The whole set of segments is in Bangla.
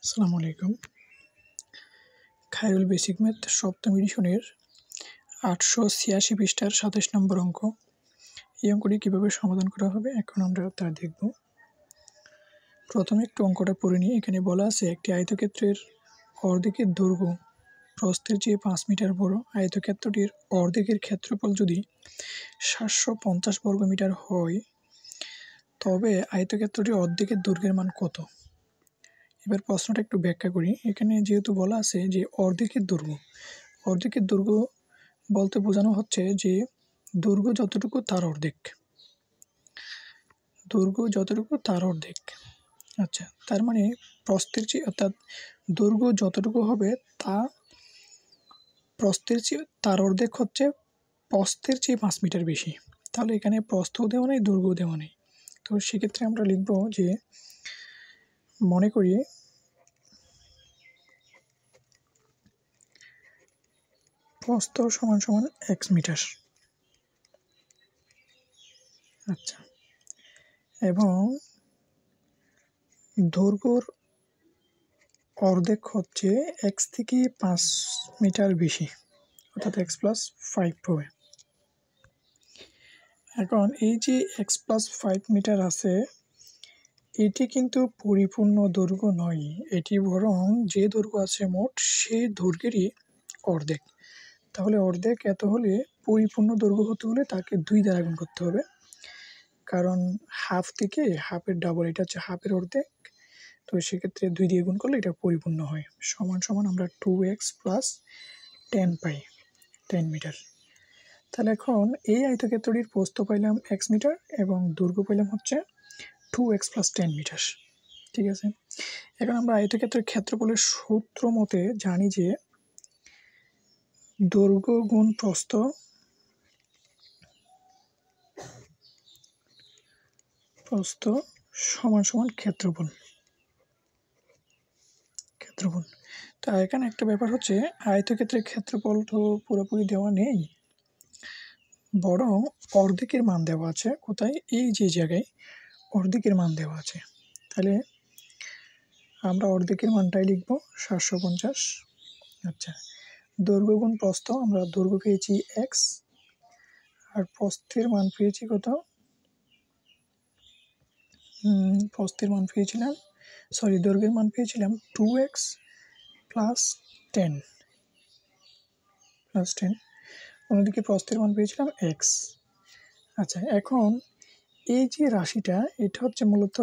আসসালামু আলাইকুম। খায়রুল বেসিক ম্যাথ সপ্তম এডিশনের 886 পৃষ্ঠার 27 নম্বর অঙ্ক। এই অঙ্কটি কীভাবে সমাধান করা হবে এখন আমরা তা দেখব। প্রথমে একটু অঙ্কটা পড়ে নিই। এখানে বলা আছে একটি আয়তক্ষেত্রের অর্ধেকের দৈর্ঘ্য প্রস্থের চেয়ে 5 মিটার বড়। আয়তক্ষেত্রটির অর্ধেকের ক্ষেত্রফল যদি 750 বর্গমিটার হয় তবে আয়তক্ষেত্রটির অর্ধেকের দৈর্ঘ্যের মান কত? এবার প্রশ্নটা একটু ব্যাখ্যা করি। এখানে যেহেতু বলা আছে যে অর্ধেকের দৈর্ঘ্য বলতে বোঝানো হচ্ছে যে দৈর্ঘ্য যতটুকু তার অর্ধেক। আচ্ছা, তার মানে প্রস্থের চেয়ে অর্থাৎ দৈর্ঘ্য যতটুকু হবে তা প্রস্থের চেয়ে তার অর্ধেক হচ্ছে প্রস্থের চেয়ে 5 মিটার বেশি। তাহলে এখানে প্রস্থও দেওয়া নেই, দৈর্ঘ্য দেওয়া নেই। তো সেক্ষেত্রে আমরা লিখব যে মনে করি প্রস্থ সমান সমান x মিটার। আচ্ছা, এবং দৈর্ঘ্যর অর্ধেক হচ্ছে x থেকে 5 মিটার বেশি, অর্থাৎ x+5 হবে। এখন এই যে x+5 মিটার আছে এটি কিন্তু পরিপূর্ণ দৈর্ঘ্য নয়, এটি বরং যে দৈর্ঘ্য আছে মোট সেই দৈর্ঘ্যেরই অর্ধেক। তাহলে অর্ধেক এত হলে পরিপূর্ণ দৈর্ঘ্য হতে হলে তাকে 2 দ্বারা গুণ করতে হবে, কারণ হাফ থেকে হাফের ডাবল, এটা হচ্ছে হাফের অর্ধেক। তো সেক্ষেত্রে 2 দিয়ে গুণ করলে এটা পরিপূর্ণ হয়। সমান সমান আমরা 2x + 10 পাই, 10 মিটার। তাহলে এখন এই আয়তক্ষেত্রটির প্রস্থ পাইলাম x মিটার এবং দৈর্ঘ্য পাইলাম হচ্ছে 2x + 10 মিটার। ঠিক আছে, এখন আমরা আয়তক্ষেত্রের ক্ষেত্রফলের সূত্র মতে জানি যে দৈর্ঘ্য গুণ প্রস্থ সমান সমান ক্ষেত্রফল। তো এখানে একটা ব্যাপার হচ্ছে আয়তক্ষেত্রের ক্ষেত্রফল তো পুরোপুরি দেওয়া নেই, বরং অর্ধেকের মান দেওয়া আছে। কোথায়? এই যে জায়গায় অর্ধেকের মান দেওয়া আছে। তাহলে আমরা অর্ধেকের মানটাই লিখব 750। আচ্ছা, দৈর্ঘ্য গুণ প্রস্থ, আমরা দৈর্ঘ্য পেয়েছি x আর প্রস্থের মান পেয়েছি কত? দৈর্ঘ্যের মান পেয়েছিলাম 2x + 10 অন্যদিকে প্রস্থের মান পেয়েছিলাম x। আচ্ছা, এখন এই যে রাশিটা এটা হচ্ছে মূলত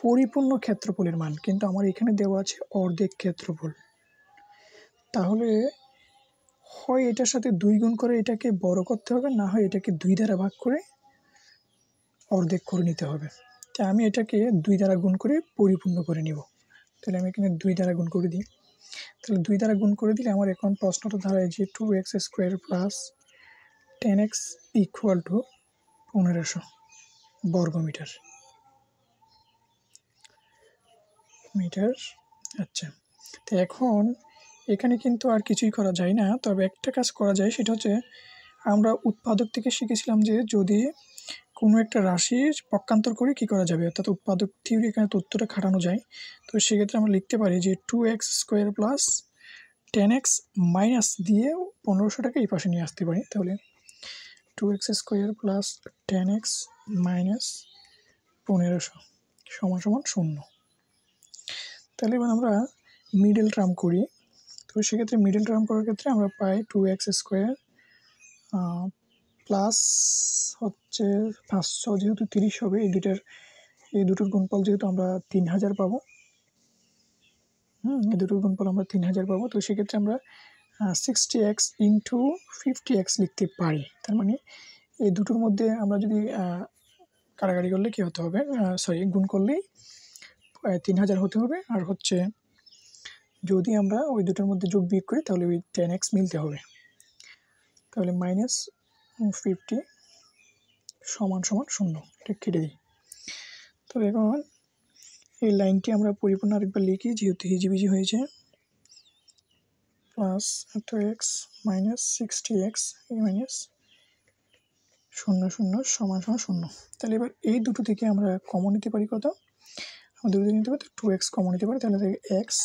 পরিপূর্ণ ক্ষেত্রফলের মান, কিন্তু আমার এখানে দেওয়া আছে অর্ধেক ক্ষেত্রফল। তাহলে হয় এটার সাথে 2 গুণ করে এটাকে বড় করতে হবে, না হয় এটাকে 2 দ্বারা ভাগ করে অর্ধেক করে নিতে হবে। তাই আমি এটাকে 2 দ্বারা গুণ করে পরিপূর্ণ করে নিব। তাহলে আমি এখানে 2 দ্বারা গুণ করে দিই। তাহলে 2 দ্বারা গুণ করে দিলে আমার এখন প্রশ্নটা দাঁড়ায় যে 2x² + 10x = 1500 বর্গমিটার। আচ্ছা, তো এখন এখানে কিন্তু আর কিছুই করা যায় না, তবে একটা কাজ করা যায়, সেটা হচ্ছে আমরা উৎপাদক থেকে শিখেছিলাম যে যদি কোনো একটা রাশির পক্ষান্তর করে কি করা যাবে, অর্থাৎ উৎপাদক থিওরি এখানে তথ্যটা খাটানো যায়। তো সেক্ষেত্রে আমরা লিখতে পারি যে 2x² + 10x মাইনাস দিয়ে 1500টাকে এই পাশে নিয়ে আসতে পারি। তাহলে 2x² + 10x মাইনাস 1500 সমান সমান 0। তাহলে এবার আমরা মিডল টার্ম করি। তো সেক্ষেত্রে মিডল টার্ম করার ক্ষেত্রে আমরা পাই 2x² প্লাস হচ্ছে 500, যেহেতু 30 হবে, এই দুটোর গুণফল যেহেতু আমরা 3000 পাবো। এই দুটোর গুণফল আমরা 3000 পাবো। তো সেক্ষেত্রে আমরা 60x × 50x লিখতে পারি। তার মানে এই দুটোর মধ্যে আমরা যদি কাটাকাটি করলে কী হতে হবে, গুণ করলেই 3000 হতে হবে। আর হচ্ছে যদি আমরা ওই দুটোর মধ্যে যোগ বিয়োগ করি তাহলে ওই 10x মিলতে হবে। তাহলে -50 সমান সমান 0, এটা কেটে দিই। তো এখন এই লাইনটি আমরা পরিপূর্ণ আরেকবার লিখি, যেহেতু হিজিবিজি হয়েছে। Plus x minus 60x minus 0 0 সমান সমান 0। তাহলে এবার এই দুটো থেকে আমরা কমন নিতে পারি কত? দুটো নিতে পারে, তো 2x কমন নিতে পারে, তাহলে এক্স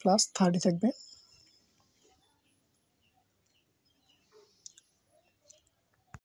প্লাস 30 থাকবে।